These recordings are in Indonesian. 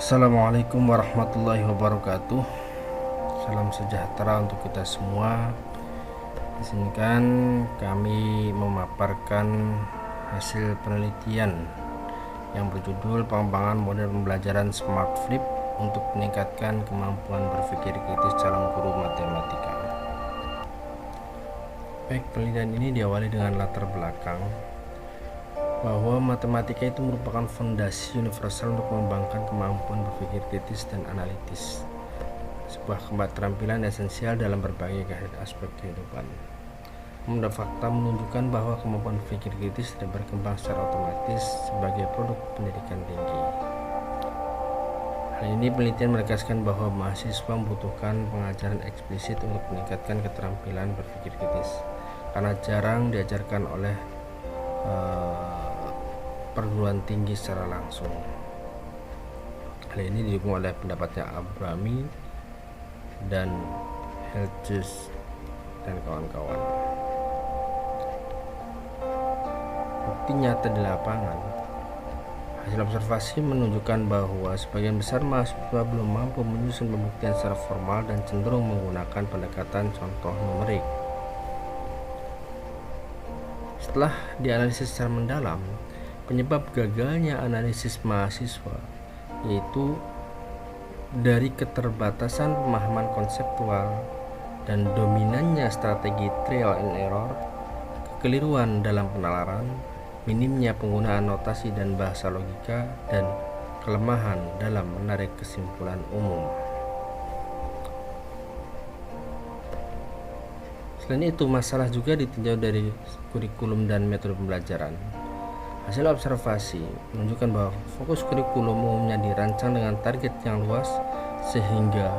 Assalamualaikum warahmatullahi wabarakatuh. Salam sejahtera untuk kita semua. Di sini kan kami memaparkan hasil penelitian yang berjudul pengembangan model pembelajaran Smart Flip untuk meningkatkan kemampuan berpikir kritis calon guru matematika. Baik, penelitian ini diawali dengan latar belakang bahwa matematika itu merupakan fondasi universal untuk mengembangkan kemampuan berpikir kritis dan analitis, sebuah keterampilan esensial dalam berbagai aspek kehidupan. Fakta menunjukkan bahwa kemampuan berpikir kritis tidak berkembang secara otomatis sebagai produk pendidikan tinggi. Hal ini penelitian menegaskan bahwa mahasiswa membutuhkan pengajaran eksplisit untuk meningkatkan keterampilan berpikir kritis, karena jarang diajarkan oleh perguruan tinggi secara langsung. Hal ini didukung oleh pendapatnya Abrami dan Helges dan kawan-kawan. Bukti nyata di lapangan, hasil observasi menunjukkan bahwa sebagian besar mahasiswa belum mampu menyusun pembuktian secara formal dan cenderung menggunakan pendekatan contoh numerik. Setelah dianalisis secara mendalam, penyebab gagalnya analisis mahasiswa yaitu dari keterbatasan pemahaman konseptual dan dominannya strategi trial and error, kekeliruan dalam penalaran, minimnya penggunaan notasi dan bahasa logika, dan kelemahan dalam menarik kesimpulan umum. Selain itu, masalah juga ditinjau dari kurikulum dan metode pembelajaran. Hasil observasi menunjukkan bahwa fokus kurikulum umumnya dirancang dengan target yang luas sehingga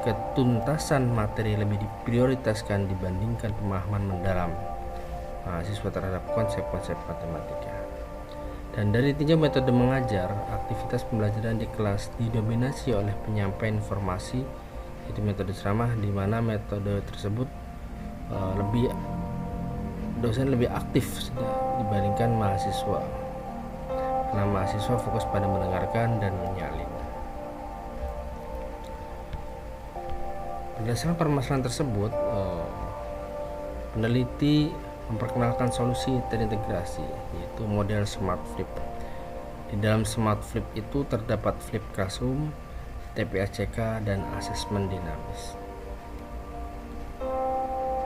ketuntasan materi lebih diprioritaskan dibandingkan pemahaman mendalam mahasiswa terhadap konsep-konsep matematika. Dan dari tinjau metode mengajar, aktivitas pembelajaran di kelas didominasi oleh penyampaian informasi, yaitu metode ceramah, di mana metode tersebut dosen lebih aktif dibandingkan mahasiswa, karena mahasiswa fokus pada mendengarkan dan menyalin. Berdasarkan permasalahan tersebut, peneliti memperkenalkan solusi terintegrasi, yaitu model Smart Flip. Di dalam Smart Flip itu terdapat flip classroom, TPACK, dan asesmen dinamis.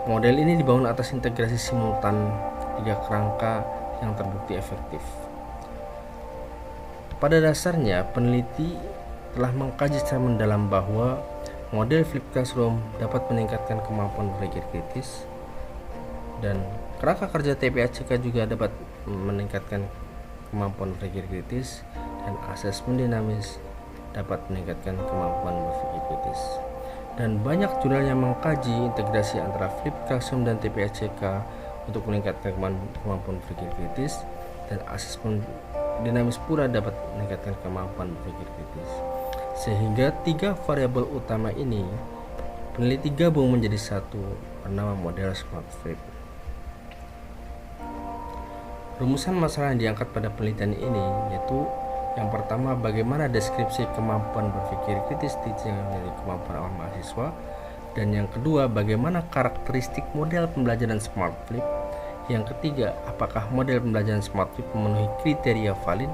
Model ini dibangun atas integrasi simultan 3 kerangka yang terbukti efektif. Pada dasarnya, peneliti telah mengkaji secara mendalam bahwa model flip classroom dapat meningkatkan kemampuan berpikir kritis, dan kerangka kerja TPACK juga dapat meningkatkan kemampuan berpikir kritis, dan asesmen dinamis dapat meningkatkan kemampuan berpikir kritis. Dan banyak jurnal yang mengkaji integrasi antara flip classroom dan TPACK untuk meningkatkan kemampuan berpikir kritis, dan asesmen dinamis pula dapat meningkatkan kemampuan berpikir kritis. Sehingga 3 variabel utama ini peneliti gabung menjadi satu bernama model Smart Flip. Rumusan masalah yang diangkat pada penelitian ini yaitu: yang pertama, bagaimana deskripsi kemampuan berpikir kritis dari kemampuan awal mahasiswa. Dan yang kedua, bagaimana karakteristik model pembelajaran Smart Flip. Yang ketiga, apakah model pembelajaran Smart Flip memenuhi kriteria valid.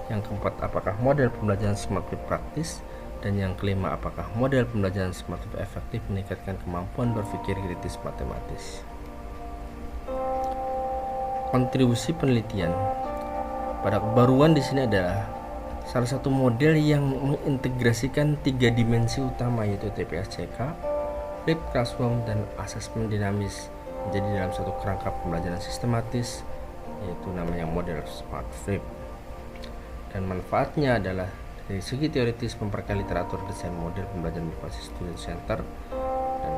Yang keempat, apakah model pembelajaran Smart Flip praktis. Dan yang kelima, apakah model pembelajaran Smart Flip efektif meningkatkan kemampuan berpikir kritis matematis. Kontribusi penelitian pada kebaruan di sini adalah salah satu model yang mengintegrasikan 3 dimensi utama, yaitu TPACK, flip classroom, dan asesmen dinamis menjadi dalam satu kerangka pembelajaran sistematis, yaitu namanya model Smart Flip. Dan manfaatnya adalah dari segi teoritis memperkaya literatur desain model pembelajaran berbasis student center, dan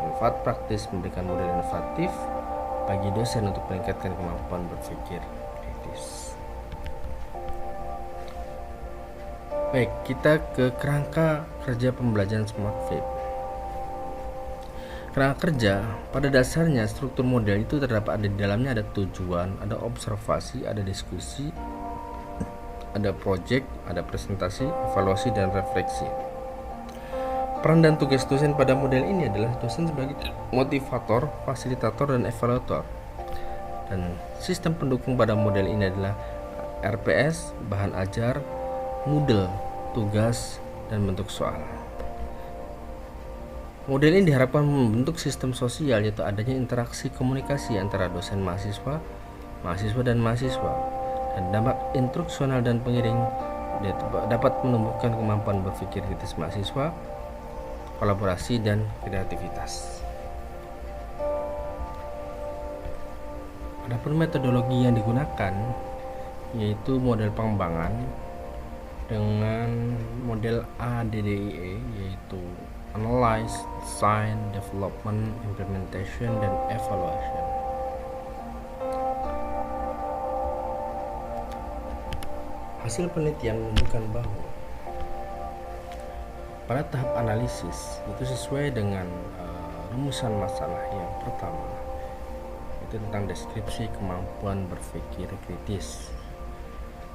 manfaat praktis memberikan model inovatif bagi dosen untuk meningkatkan kemampuan berpikir kritis. Baik, kita ke kerangka kerja pembelajaran Smart Flip. Kerangka kerja pada dasarnya struktur model itu terdapat di dalamnya ada tujuan, ada observasi, ada diskusi, ada project, ada presentasi, evaluasi, dan refleksi. Peran dan tugas dosen pada model ini adalah dosen sebagai motivator, fasilitator, dan evaluator. Dan sistem pendukung pada model ini adalah RPS, bahan ajar, Moodle, tugas, dan bentuk soal. Model ini diharapkan membentuk sistem sosial, yaitu adanya interaksi komunikasi antara dosen mahasiswa, dan mahasiswa, dan dampak instruksional dan pengiring dapat menumbuhkan kemampuan berpikir kritis mahasiswa, kolaborasi, dan kreativitas. Adapun metodologi yang digunakan yaitu model pengembangan dengan model ADDIE, yaitu Analyze, Design, Development, Implementation, dan Evaluation. Hasil penelitian menunjukkan bahwa pada tahap analisis itu sesuai dengan rumusan masalah yang pertama, itu tentang deskripsi kemampuan berpikir kritis.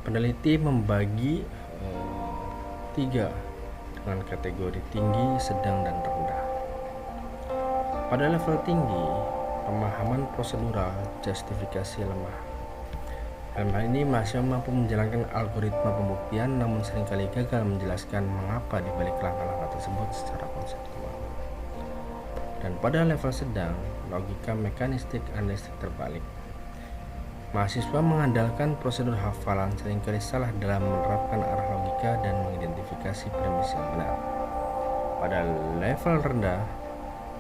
Peneliti membagi 3 dengan kategori tinggi, sedang, dan rendah. Pada level tinggi, pemahaman prosedural, justifikasi lemah. Dalam hal ini mahasiswa mampu menjalankan algoritma pembuktian, namun seringkali gagal menjelaskan mengapa dibalik langkah-langkah tersebut secara konseptual. Dan pada level sedang, logika mekanistik analitik terbalik. Mahasiswa mengandalkan prosedur hafalan, seringkali salah dalam menerapkan arah logika dan mengidentifikasi premis yang benar. Pada level rendah,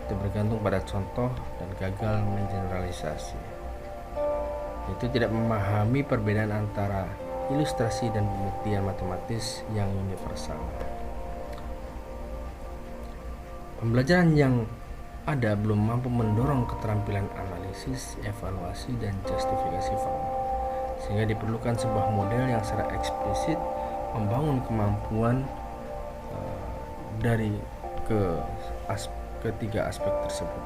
itu bergantung pada contoh dan gagal mengeneralisasi. Itu tidak memahami perbedaan antara ilustrasi dan pembuktian matematis yang universal. Pembelajaran yang ada belum mampu mendorong keterampilan analisis, evaluasi, dan justifikasi formal, sehingga diperlukan sebuah model yang secara eksplisit membangun kemampuan dari ketiga aspek tersebut.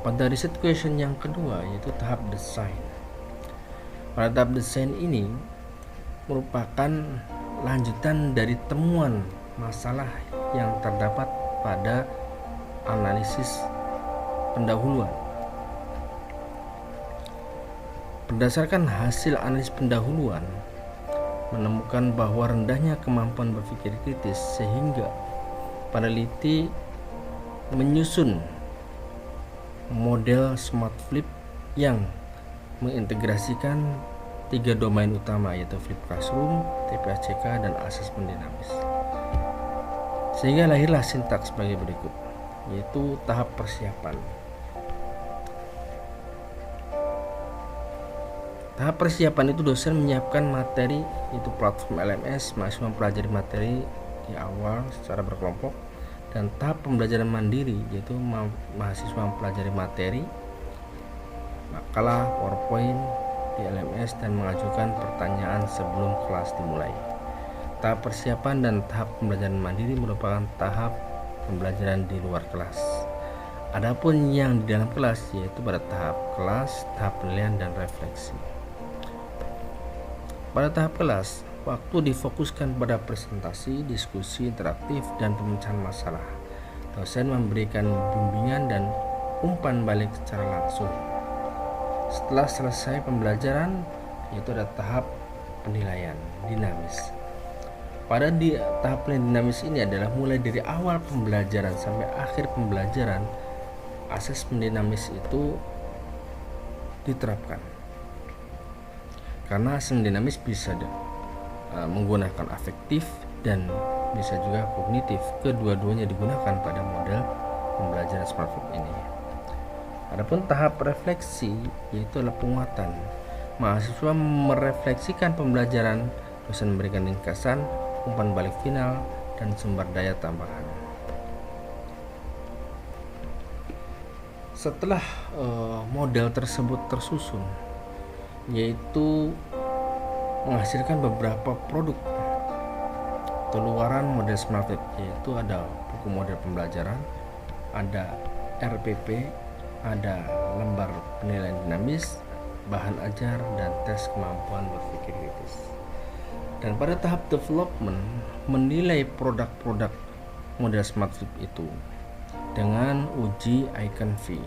Pada riset question yang kedua, yaitu tahap desain. Pada tahap desain ini merupakan lanjutan dari temuan masalah yang terdapat pada analisis pendahuluan. Berdasarkan hasil analisis pendahuluan, menemukan bahwa rendahnya kemampuan berpikir kritis sehingga peneliti menyusun model smart flip yang mengintegrasikan 3 domain utama, yaitu flip classroom, TPACK, dan asesmen dinamis. Sehingga lahirlah sintaks sebagai berikut, yaitu tahap persiapan. Tahap persiapan itu dosen menyiapkan materi, itu platform LMS, mahasiswa mempelajari materi di awal secara berkelompok. Dan tahap pembelajaran mandiri, yaitu mahasiswa mempelajari materi, makalah, PowerPoint di LMS, dan mengajukan pertanyaan sebelum kelas dimulai. Tahap persiapan dan tahap pembelajaran mandiri merupakan tahap pembelajaran di luar kelas. Adapun yang di dalam kelas yaitu pada tahap kelas, tahap penilaian, dan refleksi. Pada tahap kelas, waktu difokuskan pada presentasi, diskusi interaktif, dan pemecahan masalah. Dosen memberikan bimbingan dan umpan balik secara langsung. Setelah selesai pembelajaran, yaitu ada tahap penilaian dinamis. Pada tahap penilaian dinamis ini adalah mulai dari awal pembelajaran sampai akhir pembelajaran, asesmen dinamis itu diterapkan. Karena asesmen dinamis bisa menggunakan afektif dan bisa juga kognitif. Kedua-duanya digunakan pada model pembelajaran smart flip ini. Adapun tahap refleksi yaitu adalah penguatan. Mahasiswa merefleksikan pembelajaran, dosen memberikan ringkasan, umpan balik final, dan sumber daya tambahan. Setelah model tersebut tersusun, yaitu menghasilkan beberapa produk keluaran model smart flip, yaitu ada buku model pembelajaran, ada RPP, ada lembar penilaian dinamis, bahan ajar, dan tes kemampuan berpikir kritis. Dan pada tahap development, menilai produk-produk model Smart Flip itu dengan uji Eichen-V.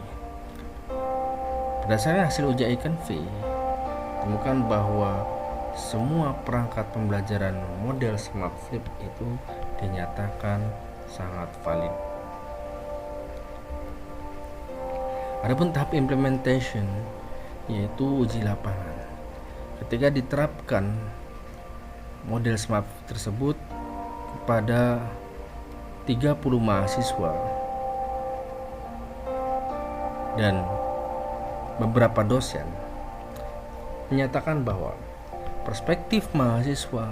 Berdasarkan hasil uji Eichen-V, temukan bahwa semua perangkat pembelajaran model Smart Flip itu dinyatakan sangat valid. Adapun tahap implementation, yaitu uji lapangan. Ketika diterapkan model Smart Flip tersebut kepada 30 mahasiswa dan beberapa dosen, menyatakan bahwa perspektif mahasiswa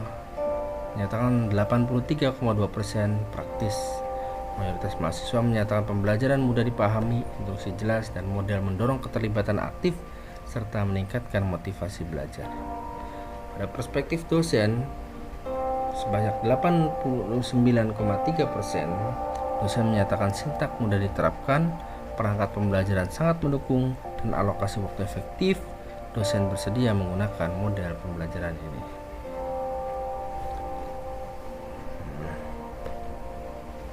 menyatakan 83,2% praktis. Mayoritas mahasiswa menyatakan pembelajaran mudah dipahami, instruksi jelas, dan model mendorong keterlibatan aktif serta meningkatkan motivasi belajar. Pada perspektif dosen, sebanyak 89,3% dosen menyatakan sintak mudah diterapkan, perangkat pembelajaran sangat mendukung, dan alokasi waktu efektif. Dosen bersedia menggunakan model pembelajaran ini.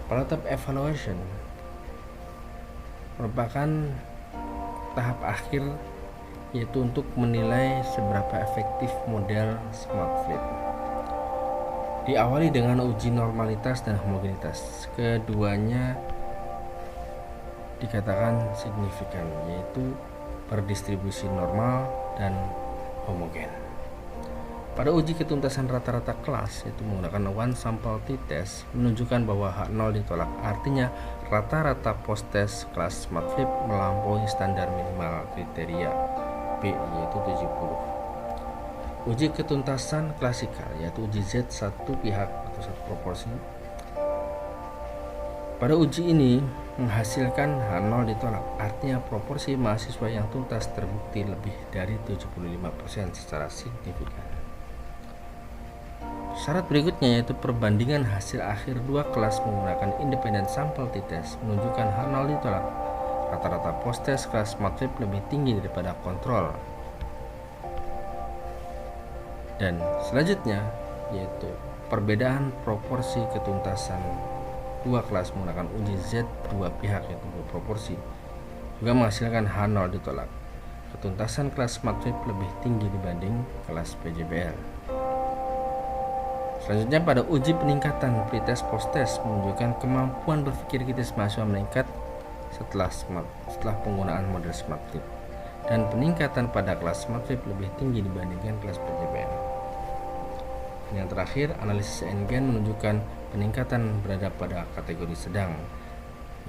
Pada tahap evaluation merupakan tahap akhir, yaitu untuk menilai seberapa efektif model Smart Flip. Diawali dengan uji normalitas dan homogenitas. Keduanya dikatakan signifikan, yaitu berdistribusi normal dan homogen. Pada uji ketuntasan rata-rata kelas, yaitu menggunakan one sample t-test, menunjukkan bahwa H0 ditolak. Artinya rata-rata post-test kelas Smart Flip melampaui standar minimal kriteria B, yaitu 70. Uji ketuntasan klasikal, yaitu uji Z satu pihak atau satu proporsi. Pada uji ini menghasilkan H0 ditolak, artinya proporsi mahasiswa yang tuntas terbukti lebih dari 75% secara signifikan. Syarat berikutnya yaitu perbandingan hasil akhir dua kelas menggunakan independent sample t-test menunjukkan H0 ditolak. Rata-rata post-test kelas Smart Flip lebih tinggi daripada kontrol. Dan selanjutnya yaitu perbedaan proporsi ketuntasan dua kelas menggunakan uji Z dua pihak, yaitu proporsi, juga menghasilkan H0 ditolak. Ketuntasan kelas Smart Flip lebih tinggi dibanding kelas PJBL. Selanjutnya pada uji peningkatan pretest post-test menunjukkan kemampuan berpikir kritis mahasiswa meningkat setelah penggunaan model Smart Flip, dan peningkatan pada kelas Smart Flip lebih tinggi dibandingkan kelas PJBL. Yang terakhir, analisis Engen menunjukkan peningkatan berada pada kategori sedang,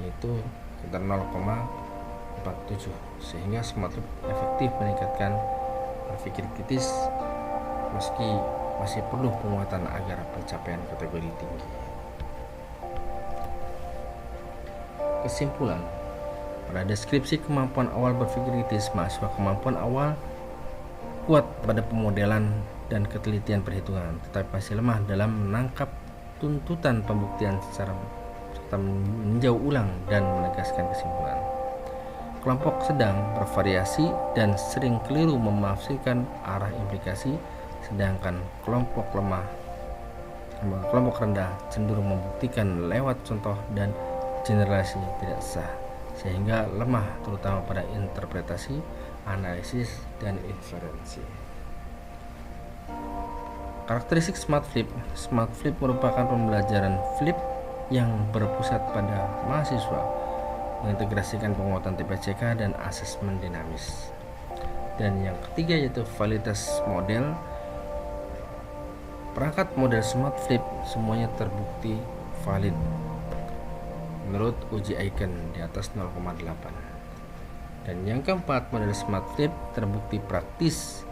yaitu sekitar 0,47, sehingga Smart Flip efektif meningkatkan berpikir kritis meski masih perlu penguatan agar pencapaian kategori tinggi. Kesimpulan, pada deskripsi kemampuan awal berpikir kritis, mahasiswa kemampuan awal kuat pada pemodelan dan ketelitian perhitungan, tetapi masih lemah dalam menangkap tuntutan pembuktian serta meninjau ulang dan menegaskan kesimpulan. Kelompok sedang bervariasi dan sering keliru menafsirkan arah implikasi, sedangkan kelompok rendah cenderung membuktikan lewat contoh dan generalisasi tidak sah, sehingga lemah terutama pada interpretasi, analisis, dan inferensi. Karakteristik Smart Flip. Smart Flip merupakan pembelajaran flip yang berpusat pada mahasiswa, mengintegrasikan penguatan TPCK dan asesmen dinamis. Dan yang ketiga yaitu validitas model. Perangkat model Smart Flip semuanya terbukti valid menurut uji Eichen di atas 0,8. Dan yang keempat, model Smart Flip terbukti praktis,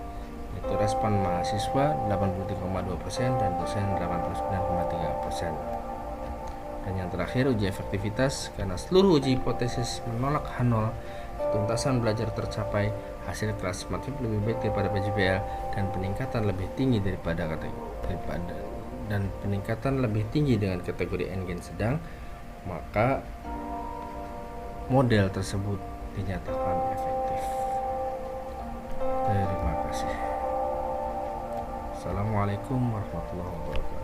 yaitu respon mahasiswa 83,2% dan dosen 89,3%. Dan yang terakhir, uji efektivitas, karena seluruh uji hipotesis menolak H0, ketuntasan belajar tercapai, hasil kelas Smart Flip lebih baik daripada PJBL, dan peningkatan lebih tinggi dengan kategori Engen sedang, maka model tersebut dinyatakan efektif. Wassalamualaikum warahmatullahi wabarakatuh.